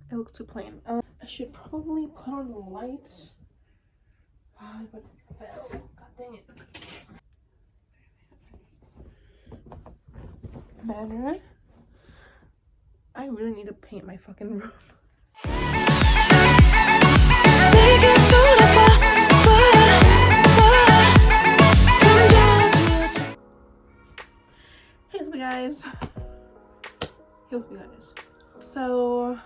It looks too plain. I should probably put on the lights. But it fell. God dang it. Banner. I really need to paint my fucking room. Hey guys. So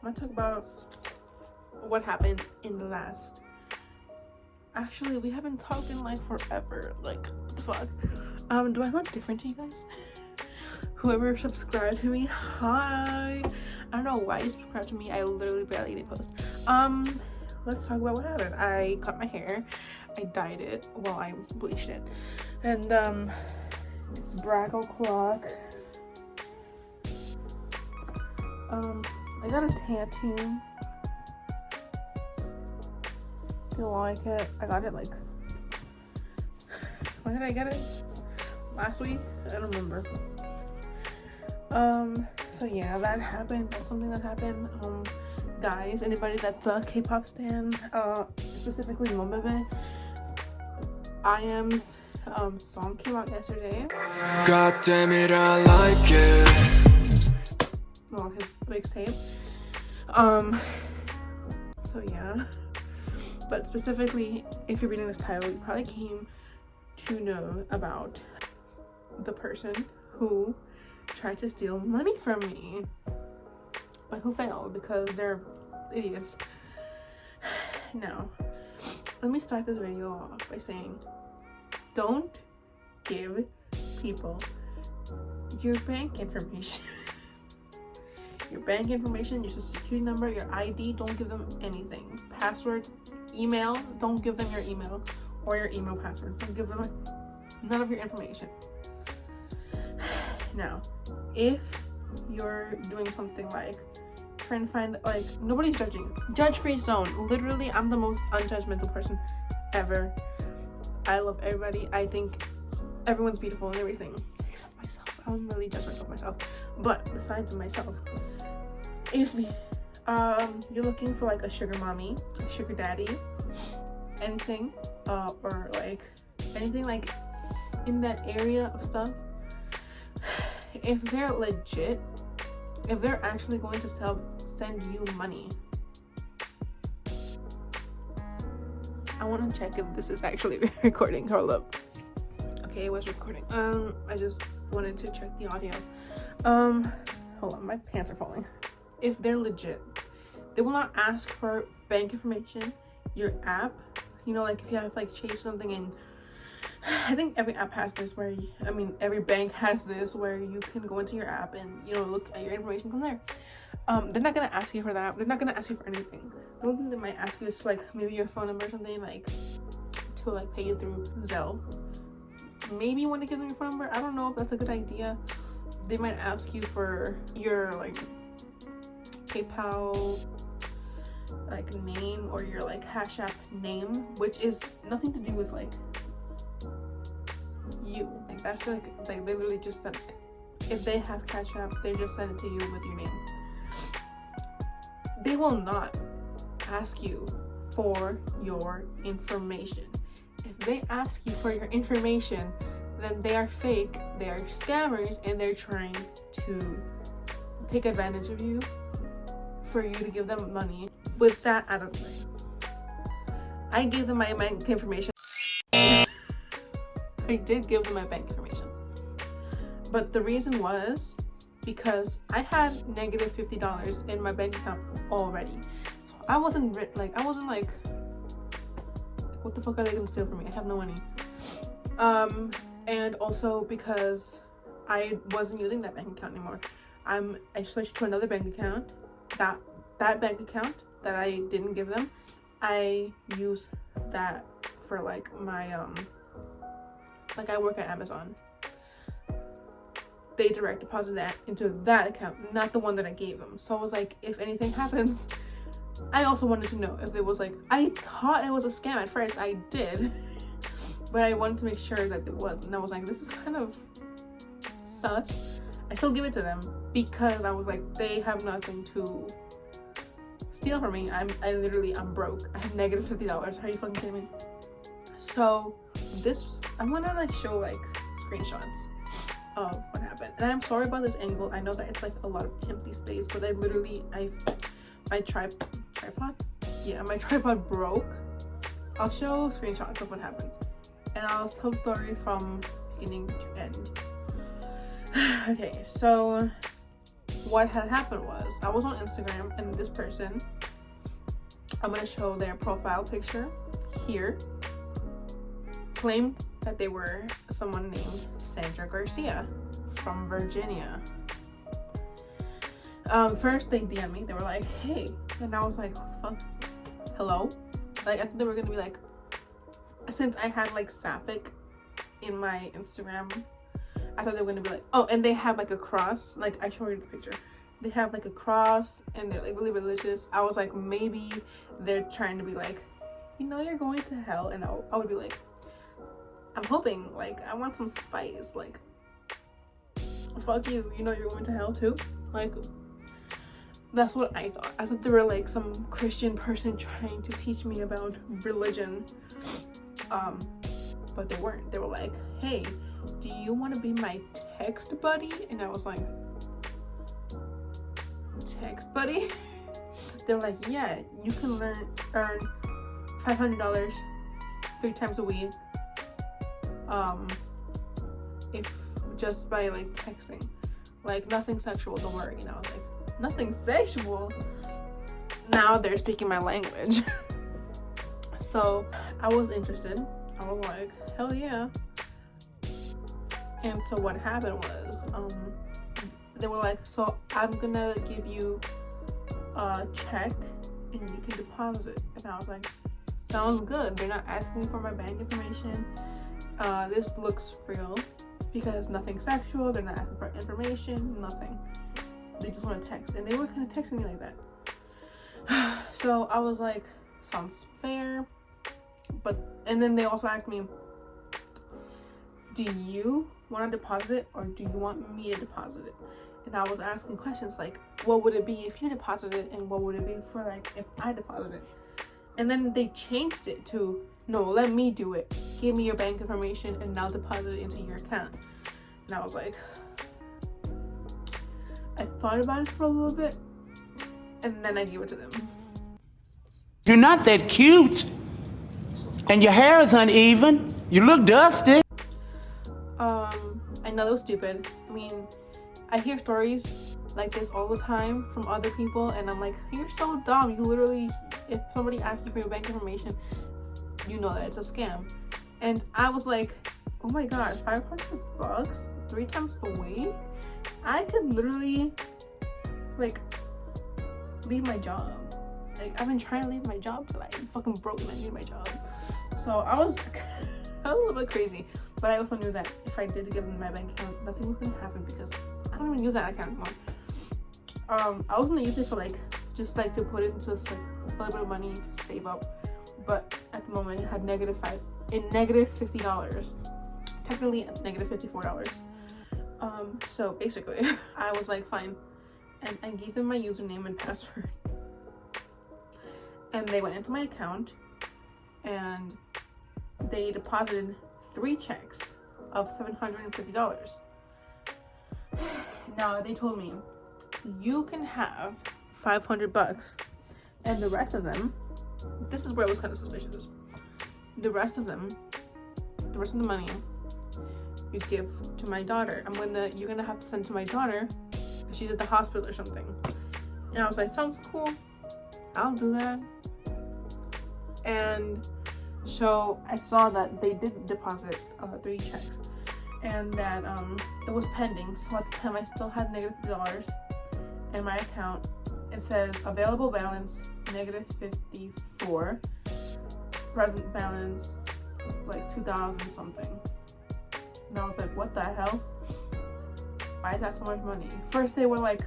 I'm gonna talk about what happened in the last. Actually, we haven't talked in like forever. Like, what the fuck? Do I look different to you guys? Whoever subscribed to me, hi. I don't know why you subscribed to me. I literally barely did post. Let's talk about what happened. I cut my hair. I dyed it. Well, I bleached it. And it's Bragg o'clock. I got a tattoo. If you like it, I got it like, when did I get it? Last week? I don't remember. So yeah, that happened. That's something that happened. Guys, anybody that's a K-pop stan, specifically Monbebe, IM's song came out yesterday. God damn it, I like it. Well, his mixtape. So yeah. But specifically, if you're reading this title, you probably came to know about the person who tried to steal money from me, but who failed because they're idiots. Now, let me start this video off by saying, don't give people your bank information. Your bank information, your social security number, your ID, don't give them anything. Password, email, don't give them your email or your email password. Don't give them none of your information. Now, if you're doing something like trying to find, like, nobody's judging. Judge-free zone. Literally, I'm the most unjudgmental person ever. I love everybody. I think everyone's beautiful and everything. Except myself. I'm really judgmental of myself. But besides myself, if you're looking for like a sugar mommy, a sugar daddy, anything, or like anything like in that area of stuff, if they're legit, if they're actually going to send you money, I want to check if this is actually recording. Hold up. Okay, it was recording. I just wanted to check the audio. Hold on, my pants are falling. If they're legit, they will not ask for bank information, your app, you know, like if you have like change something, and I think every app has this where every bank has this where you can go into your app and, you know, look at your information from there. They're not gonna ask you for that. They're not gonna ask you for anything. The only thing they might ask you is like maybe your phone number or something, like to like pay you through Zelle. Maybe you want to give them your phone number. I don't know if that's a good idea. They might ask you for your like PayPal like name or your like Cash App name, which is nothing to do with like you. Like that's like they literally just send, if they have Cash App, they just send it to you with your name. They will not ask you for your information. If they ask you for your information, then they are fake, they are scammers, and they're trying to take advantage of you for you to give them money. With that out of the way, I gave them my bank information. I did give them my bank information, but the reason was because I had negative $50 in my bank account already. So I wasn't like, what the fuck are they gonna steal from me? I have no money. And also because I wasn't using that bank account anymore. I switched to another bank account. That bank account that I didn't give them, I use that for like my like I work at Amazon. They direct deposit that into that account, not the one that I gave them. So I was like, if anything happens, I also wanted to know if it was like, I thought it was a scam at first, I did, but I wanted to make sure that it was, and I was like, this is kind of sus. I still give it to them because I was like, they have nothing to steal from me. I'm broke. I have negative $50. How you fucking kidding me? So I'm gonna like show like screenshots of what happened, and I'm sorry about this angle. I know that it's like a lot of empty space, but my tripod broke. I'll show screenshots of what happened, and I'll tell the story from beginning to end. Okay, so what had happened was I was on Instagram, and this person, I'm gonna show their profile picture here, claimed that they were someone named Sandra Garcia from Virginia. First they DM me, they were like, hey, and I was like, what the fuck? Hello? Like, I thought they were gonna be like, since I had like Sapphic in my Instagram, I thought they were gonna be like, oh, and they have like a cross, like I showed you the picture. They have like a cross and they're like really religious. I was like, maybe they're trying to be like, you know, you're going to hell. And I would be like, I'm hoping, like, I want some spice, like, fuck you, you know you're going to hell too? Like, that's what I thought. I thought they were like some Christian person trying to teach me about religion. But they weren't. They were like, hey, do you want to be my text buddy? And I was like, text buddy? They were like, yeah, you can earn $500 3 times a week. If just by like texting, like nothing sexual, don't worry. And I was like, nothing sexual? Now they're speaking my language. So I was interested. I was like, hell yeah. And so what happened was, they were like, so I'm gonna give you a check and you can deposit it. And I was like, sounds good. They're not asking me for my bank information. This looks real because nothing sexual. They're not asking for information, nothing. They just want to text, and they were kind of texting me like that. So I was like, sounds fair. And then they also asked me, do you want to deposit it or do you want me to deposit it? And I was asking questions like, what would it be if you deposited it, and what would it be for like if I deposited it? And then they changed it to, no, let me do it. Give me your bank information and I'll deposit it into your account. And I was like, I thought about it for a little bit, and then I gave it to them. You're not that cute, and your hair is uneven. You look dusty. I know that was stupid. I mean, I hear stories like this all the time from other people, and I'm like, you're so dumb. You literally, if somebody asks you for your bank information, you know that it's a scam. And I was like, oh my god, $500 3 times a week? I could literally like leave my job. Like, I've been trying to leave my job, but like, I'm fucking broke and I need my job. So I was a little bit crazy, but I also knew that if I did give them my bank account, nothing was gonna happen because I don't even use that account anymore. I was gonna use it for like just like to put it into like a little bit of money to save up, but at the moment it had negative $50. Technically negative $54. So basically I was like, fine, and I gave them my username and password, and they went into my account and they deposited 3 checks of $750. Now they told me, you can have $500, and the rest of them, this is where it was kind of suspicious, the rest of the money you give to my daughter. You're gonna have to send to my daughter, she's at the hospital or something. And I was like, sounds cool, I'll do that. And so I saw that they did deposit 3 checks, and that it was pending. So at the time I still had negative $50 in my account. It says available balance negative 54, present balance like 2,000 something. And I was like, what the hell? Why is that so much money? First they were like,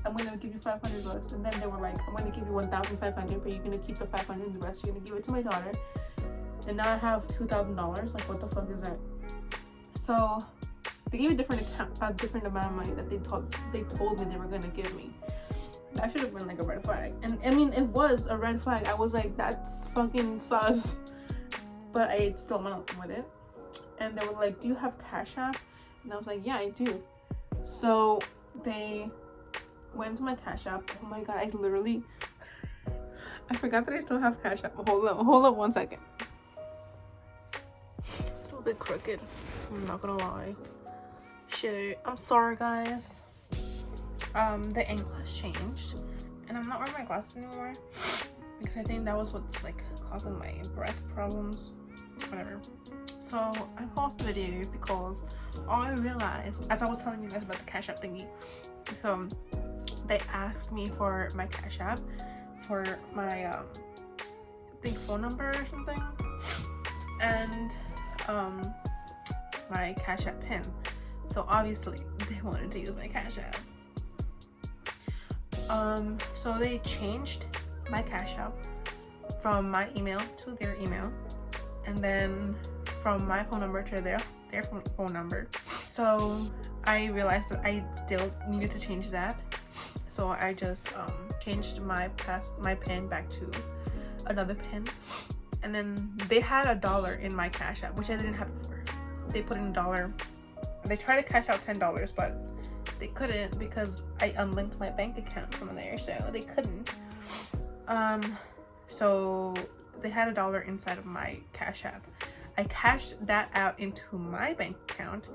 I'm gonna give you $500, and then they were like, I'm gonna give you $1,500, but you're gonna keep the $500 and the rest you're gonna give it to my daughter. And now I have $2,000. Like, what the fuck is that? So They gave a different amount of money that they told me they were gonna give me. That should have been like a red flag. And I mean, it was a red flag. I was like, that's fucking sus. But I still went with it. And they were like, do you have Cash App? And I was like, yeah, I do. So they went to my Cash App. Oh my god, I literally I forgot that I still have Cash App. Hold up 1 second. It's a little bit crooked, I'm not gonna lie. Shit, I'm sorry guys. The angle has changed and I'm not wearing my glasses anymore because I think that was what's like causing my breath problems, whatever. So I paused the video because I realized, as I was telling you guys about the Cash App thingy, so they asked me for my Cash App for my I think phone number or something, and my Cash App pin. So obviously they wanted to use my Cash App. So they changed my Cash App from my email to their email, and then from my phone number to their phone number. So I realized that I still needed to change that. So I just changed my pin back to another pin, and then they had $1 in my Cash App, which I didn't have before. They put in $1. They tried to cash out $10, but they couldn't because I unlinked my bank account from there, so they couldn't. So they had $1 inside of my Cash App. I cashed that out into my bank account,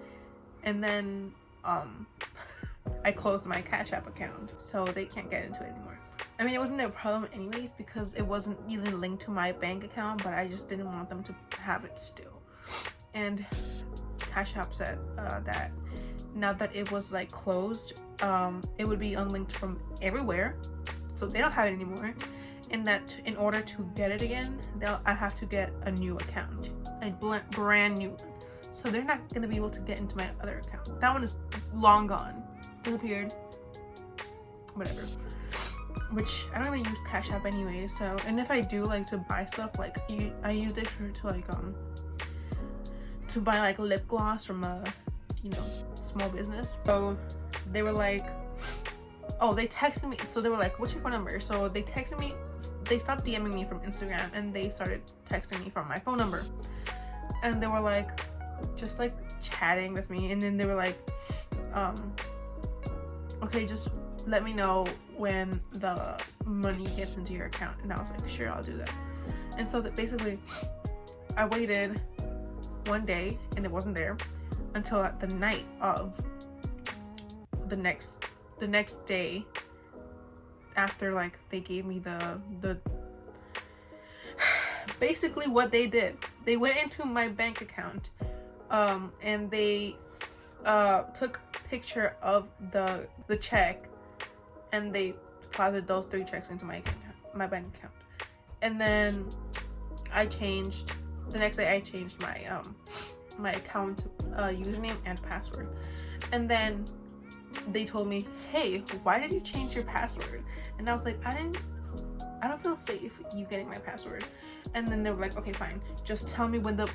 and then I closed my Cash App account, so they can't get into it anymore. I mean, it wasn't their problem anyways because it wasn't even linked to my bank account, but I just didn't want them to have it still. And Cash App said that now that it was like closed, it would be unlinked from everywhere, so they don't have it anymore. And that in order to get it again, I have to get a new account, a brand new one. So they're not gonna be able to get into my other account. That one is long gone, disappeared, whatever. Which I don't even use Cash App anyway. So, and if I do like to buy stuff, like I use it to like to buy like lip gloss from a small business. So they were like, oh, they texted me. So they were like, what's your phone number? So they texted me. They stopped DMing me from Instagram and they started texting me from my phone number. And they were like, just like chatting with me. And then they were like, okay, just let me know when the money gets into your account. And I was like, sure, I'll do that. And so that basically I waited one day and it wasn't there until at the night of the next day, after like they gave me the basically what they did, they went into my bank account and they took a picture of the check and they deposited those 3 checks into my bank account. And then the next day I changed my account username and password. And then they told me, hey, why did you change your password? And I was like, I don't feel safe you getting my password. And then they were like, okay, fine, just tell me when the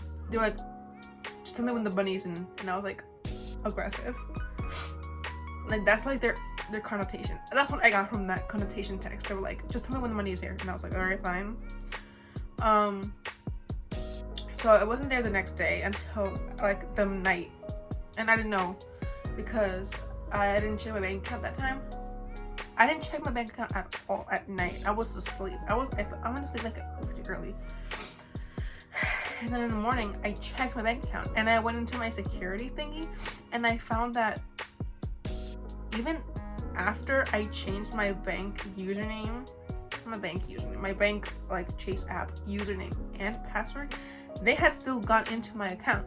money's in. And I was like, aggressive. Like that's like their connotation. That's what I got from that connotation text. They were like, just tell me when the money is here. And I was like, all right, fine. So it wasn't there the next day until like the night, and I didn't know because I didn't check my bank account that time. I didn't check my bank account at all at night. I was asleep. I went to sleep like pretty early. And then in the morning, I checked my bank account and I went into my security thingy, and I found that even after I changed my bank username, my bank like Chase app username and password, they had still got into my account.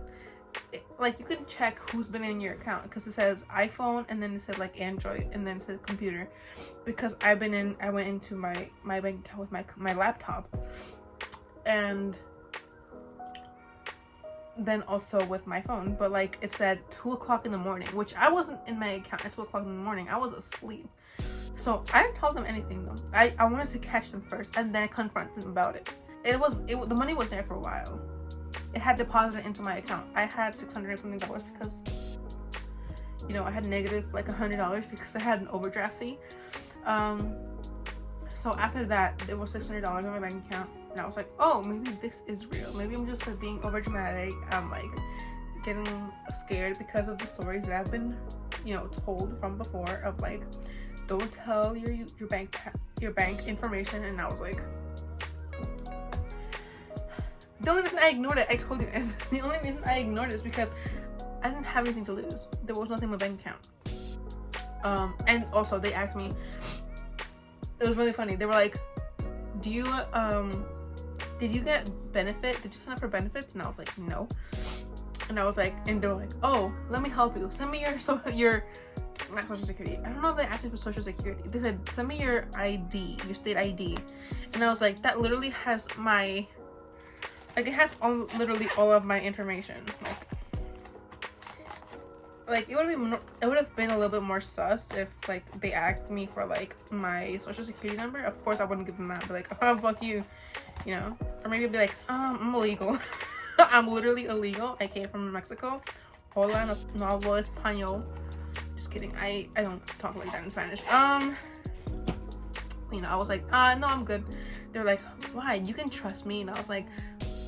Like you can check who's been in your account because it says iPhone and then it said like Android and then it said computer, because I went into my bank account with my laptop, and then also with my phone. But like it said 2 o'clock in the morning, which I wasn't in my account at 2 o'clock in the morning. I was asleep. So I didn't tell them anything though. I wanted to catch them first and then confront them about it. The money was there for a while. It had deposited into my account. I had $600 something because you know, I had negative like $100 because I had an overdraft fee. So after that, there was $600 on my bank account, and I was like, oh, maybe this is real. Maybe I'm just like being over dramatic. I'm like getting scared because of the stories that I've been, you know, told from before of like, don't tell your bank information. And I was like, the only reason I ignored it, I told you guys, the only reason I ignored it is because I didn't have anything to lose. There was nothing in my bank account. And also they asked me, it was really funny. They were like, do you did you get benefit? Did you sign up for benefits? And I was like, no. And I was like, and they were like, oh, let me help you. Send me your not social security. I don't know if they asked me for social security. They said, send me your ID, your state ID. And I was like, that literally has my, like it has literally all of my information. Like it would have been a little bit more sus if like they asked me for like my social security number. Of course I wouldn't give them that. Be like, oh fuck you, you know. Or maybe I'd be like, I'm illegal. I'm literally illegal. I came from Mexico. Hola, no hablo español. Just kidding. I don't talk like that in Spanish. You know, I was like, no, I'm good. They're like, why? You can trust me. And I was like,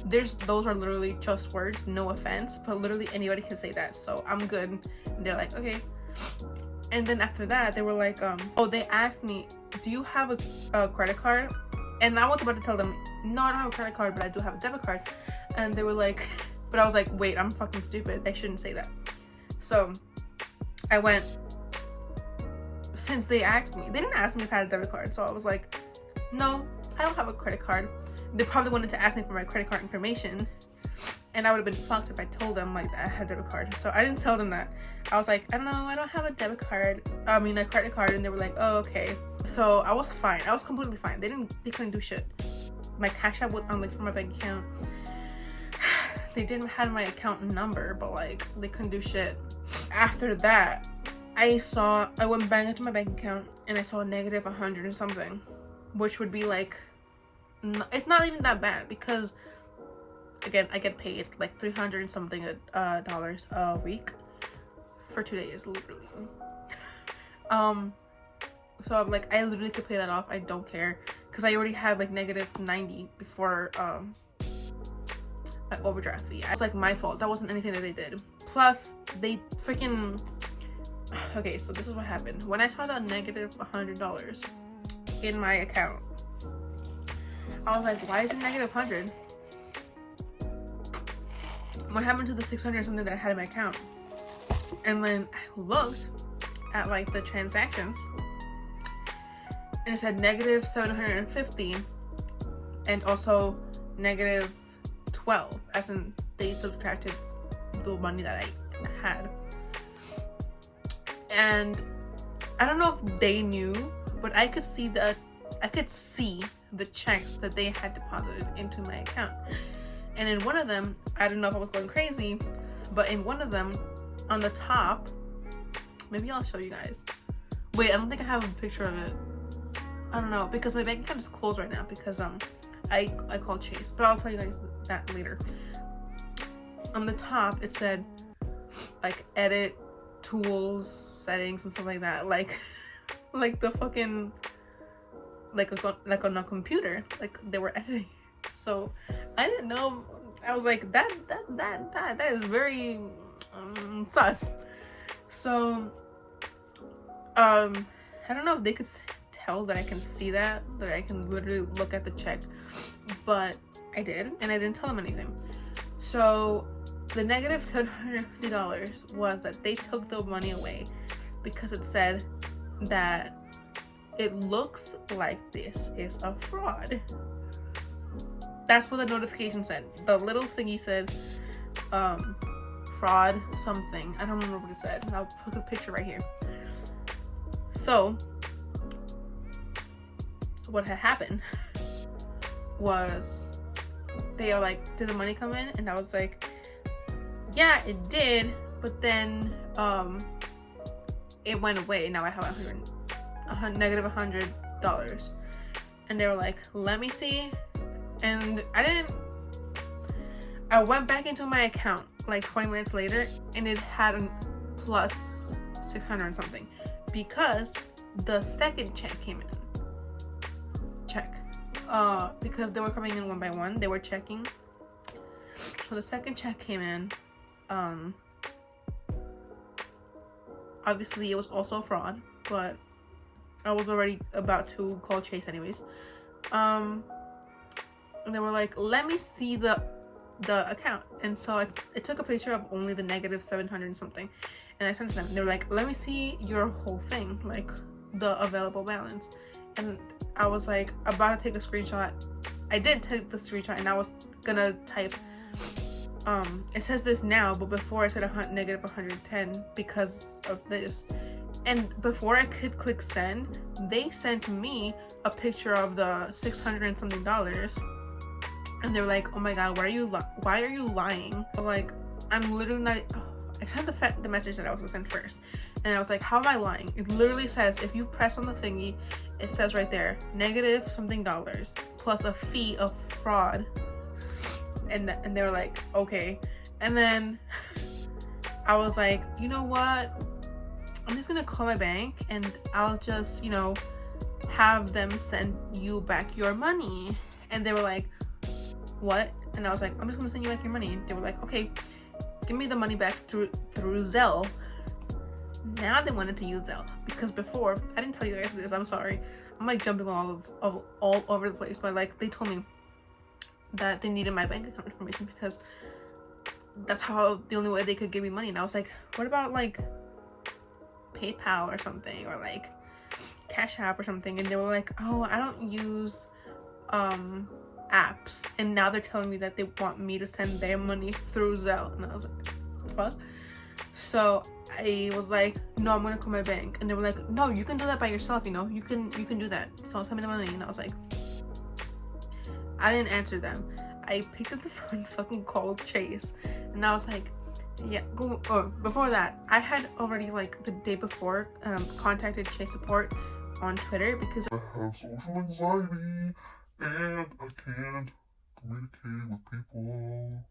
those are literally just words, no offense, but literally anybody can say that, so I'm good. And they're like, okay. And then after that, they were like, oh, they asked me, do you have a credit card? And I was about to tell them, no, I don't have a credit card, but I do have a debit card. And they were like, but I was like, wait, I'm fucking stupid, I shouldn't say that. So I went, since they asked me, they didn't ask me if I had a debit card, so I was like, no, I don't have a credit card. They probably wanted to ask me for my credit card information, and I would have been fucked if I told them like that I had a debit card. So I didn't tell them that. I was like, I don't know, I don't have a debit card. I mean a credit card. And they were like, oh, okay. So I was fine. I was completely fine. They couldn't do shit. My Cash App was unlinked from my bank account. They didn't have my account number, but like they couldn't do shit. After that, I went back into my bank account and I saw a negative 100 or something, which would be like, it's not even that bad because again, I get paid like $300 and something dollars a week for 2 days, literally. So I'm like, I literally could pay that off. I don't care because I already had like negative 90 before my overdraft fee. It's like my fault. That wasn't anything that they did. Plus they freaking, okay, so this is what happened. When I saw that negative $100 in my account, I was like, why is it negative 100? What happened to the 600 or something that I had in my account? And then I looked at like the transactions and it said negative 750 and also negative 12, as in they subtracted the money that I had. And I don't know if they knew, but I could see the checks that they had deposited into my account. And in one of them, I don't know if I was going crazy, but in one of them on the top, maybe I'll show you guys. Wait, I don't think I have a picture of it. I don't know, because my bank account is closed right now because I called Chase, but I'll tell you guys that later. On the top it said like edit, tools, settings and stuff like that, like the fucking like on a computer, like they were editing. So I didn't know. I was like, that is very sus. So I don't know if they could tell that I can see that I can literally look at the check, but I did, and I didn't tell them anything. So the negative $750 was that they took the money away because it said that it looks like this is a fraud. That's what the notification said. The little thingy said fraud something. I don't remember what it said. I'll put a picture right here. So what had happened was they are like, did the money come in? And I was like, yeah, it did, but then it went away. Now I have negative $100. And they were like, let me see. And I went back into my account like 20 minutes later and it had a plus 600 and something, because the second check came in. Because they were coming in one by one, they were checking. So the second check came in. Obviously it was also a fraud, but I was already about to call Chase anyways. And they were like, let me see the account. And so I took a picture of only the negative 700 and something, and I sent to them. They were like, let me see your whole thing, like the available balance. And I was like about to take a screenshot. I did take the screenshot, and I was gonna type it says this now, but before I said negative 110 because of this. And before I could click send, they sent me a picture of the $600 and something, and they were like, oh my god, why are you lying? I was like, I'm literally not. I sent the message that I was gonna send first, and I was like, how am I lying? It literally says, if you press on the thingy, it says right there, negative something dollars plus a fee of fraud. And they were like, okay. And then I was like, you know what, I'm just gonna call my bank and I'll just, you know, have them send you back your money. And they were like, what? And I was like, I'm just gonna send you back your money. They were like, okay, give me the money back through Zelle. Now they wanted to use Zelle, because before, I didn't tell you guys this, I'm sorry, I'm like jumping all over the place, but like they told me that they needed my bank account information because that's how the only way they could give me money. And I was like, what about like PayPal or something, or like Cash App or something? And they were like, oh, I don't use apps. And now they're telling me that they want me to send their money through Zelle. And I was like, what? So I was like, no, I'm gonna call my bank. And they were like, no, you can do that by yourself, you know, you can do that, so send me the money. And I was like, I didn't answer them. I picked up the phone and fucking called Chase, and I was like, yeah, go. Oh, before that, I had already, like the day before, contacted Chase support on Twitter because I have social anxiety and I can't communicate with people.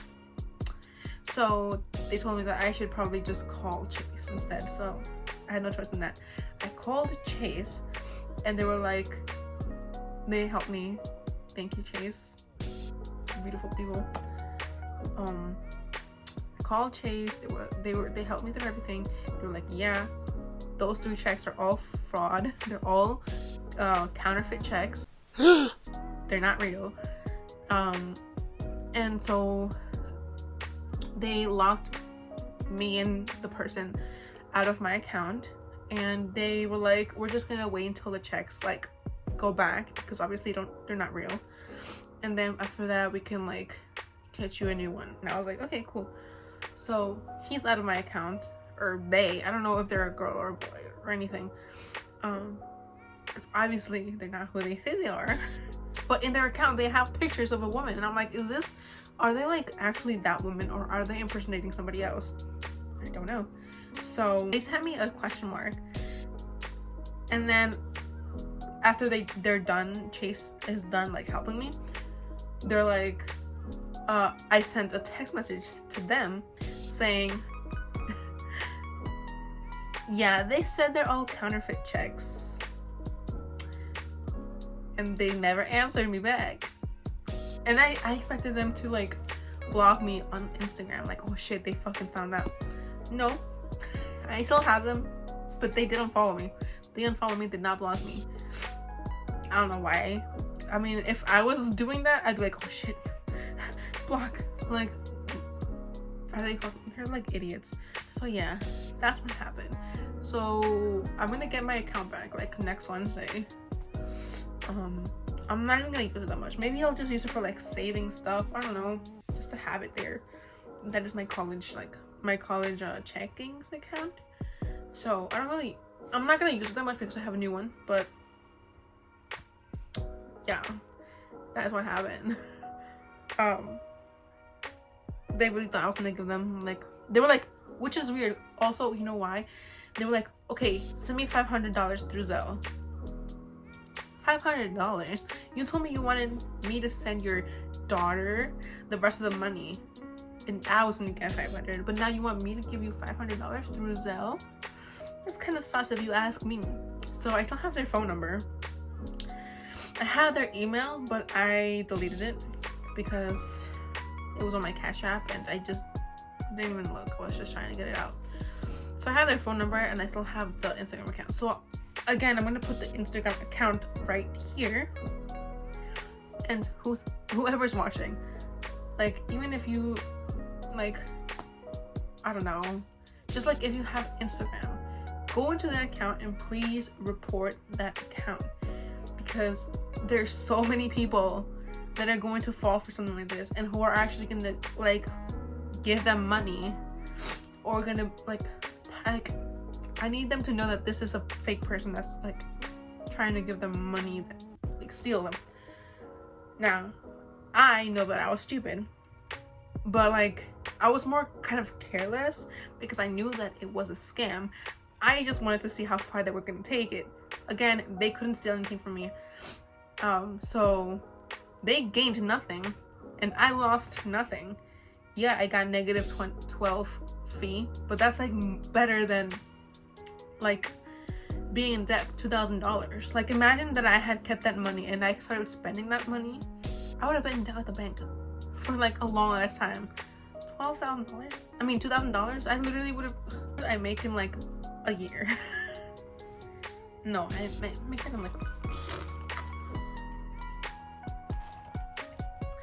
So they told me that I should probably just call Chase instead. So I had no choice in that. I called Chase, and they were like, they helped me. Thank you, Chase. Beautiful people. I called Chase. They helped me through everything. They were like, yeah, those 3 checks are all fraud. They're all counterfeit checks. They're not real. And so they locked me and the person out of my account, and they were like, we're just gonna wait until the checks like go back, because obviously they're not real, and then after that we can like get you a new one. And I was like, okay, cool. So he's out of my account, or I don't know if they're a girl or a boy or anything, because obviously they're not who they say they are. But in their account they have pictures of a woman, and I'm like, are they like actually that woman, or are they impersonating somebody else? I don't know. So they sent me a question mark, and then after they're done, Chase is done like helping me, they're like, I sent a text message to them saying, yeah, they said they're all counterfeit checks, and they never answered me back. And I expected them to like block me on Instagram, like, oh shit, they fucking found out. No, I still have them, but they didn't follow me. They unfollowed me, did not block me. I don't know why. I mean, if I was doing that, I'd be like, oh shit, block. Like, they're like idiots. So yeah, that's what happened. So I'm gonna get my account back like next Wednesday. I'm not even gonna use it that much. Maybe I'll just use it for like saving stuff. I don't know, just to have it there. That is my college checkings account. So I'm not gonna use it that much because I have a new one. But yeah, that's what happened. They really thought I was gonna give them like, they were like, which is weird. Also, you know why? They were like, okay, send me $500 through Zelle. $500? You told me you wanted me to send your daughter the rest of the money, and I was gonna get $500, but now you want me to give you $500 through Zelle? It's kind of sus if you ask me. So I still have their phone number. I had their email, but I deleted it because it was on my Cash App and I just didn't even look. I was just trying to get it out. So I have their phone number and I still have the Instagram account. So again, I'm gonna put the Instagram account right here. And whoever's watching, like, even if you, like, I don't know, just like if you have Instagram, go into that account and please report that account, because there's so many people that are going to fall for something like this and who are actually gonna, like, give them money or gonna, like I need them to know that this is a fake person that's, like, trying to give them money, like, steal them. Now, I know that I was stupid, but, like, I was more kind of careless because I knew that it was a scam. I just wanted to see how far they were going to take it. Again, they couldn't steal anything from me. So they gained nothing and I lost nothing. Yeah, I got negative 12 fee, but that's, like, better than, like, being in debt $2,000. Like, imagine that I had kept that money and I started spending that money. I would have been in debt at the bank for, like, a long ass time. $12,000? I mean, $2,000? I literally would have, I make in, like, a year. No, I make it in, like,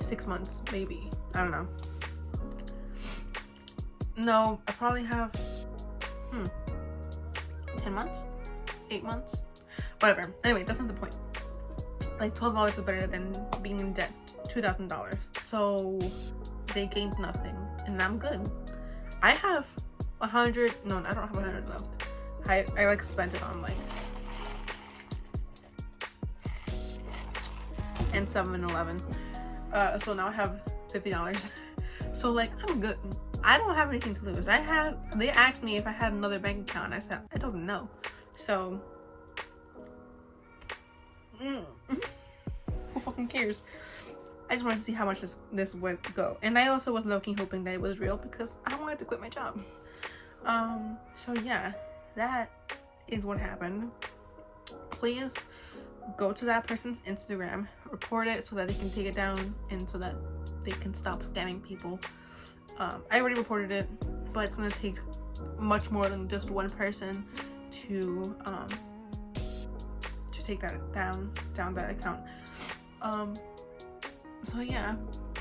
6 months, maybe. I don't know. No, I probably have 10 months? 8 months? Whatever. Anyway, that's not the point. Like, $12 is better than being in debt $2,000. So they gained nothing and I'm good. I have 100, no, I don't have 100 left. I like spent it on, like, and 7-Eleven. So now I have $50. So, like, I'm good. I don't have anything to lose. They asked me if I had another bank account. I said, I don't know. So, who fucking cares? I just wanted to see how much this would go. And I also was low-key hoping that it was real because I wanted to quit my job. So yeah, that is what happened. Please go to that person's Instagram, report it so that they can take it down and so that they can stop scamming people. I already reported it, but it's gonna take much more than just one person to take that down that account. So yeah,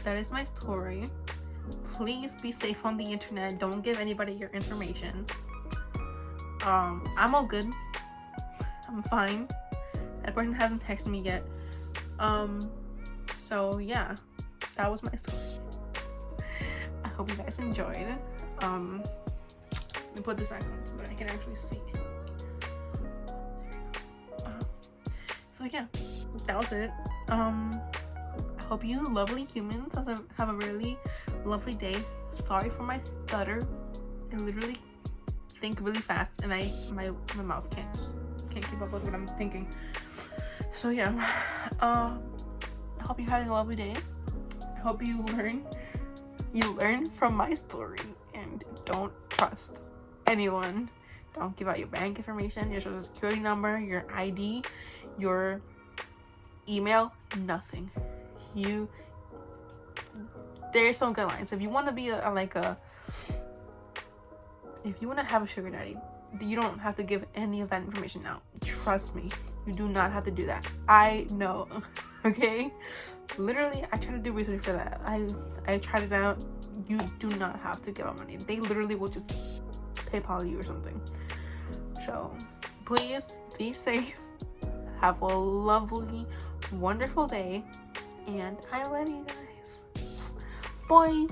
that is my story. Please be safe on the internet. Don't give anybody your information. I'm all good. I'm fine. That person hasn't texted me yet. So yeah, that was my story. I hope you guys enjoyed. Let me put this back on so that I can actually see. So yeah, that was it. I hope you lovely humans have a really lovely day. Sorry for my stutter. I literally think really fast and my mouth can't keep up with what I'm thinking. So yeah, I hope you're having a lovely day. I hope you learn from my story and don't trust anyone. Don't give out your bank information, your social security number, your ID, your email, nothing. There's some guidelines. If you want to be if you want to have a sugar daddy, you don't have to give any of that information out. Trust me, you do not have to do that. I know. Okay, literally, I tried to do research for that. I tried it out. You do not have to give out money. They literally will just PayPal you or something. So please be safe. Have a lovely, wonderful day, and I love you guys. Bye.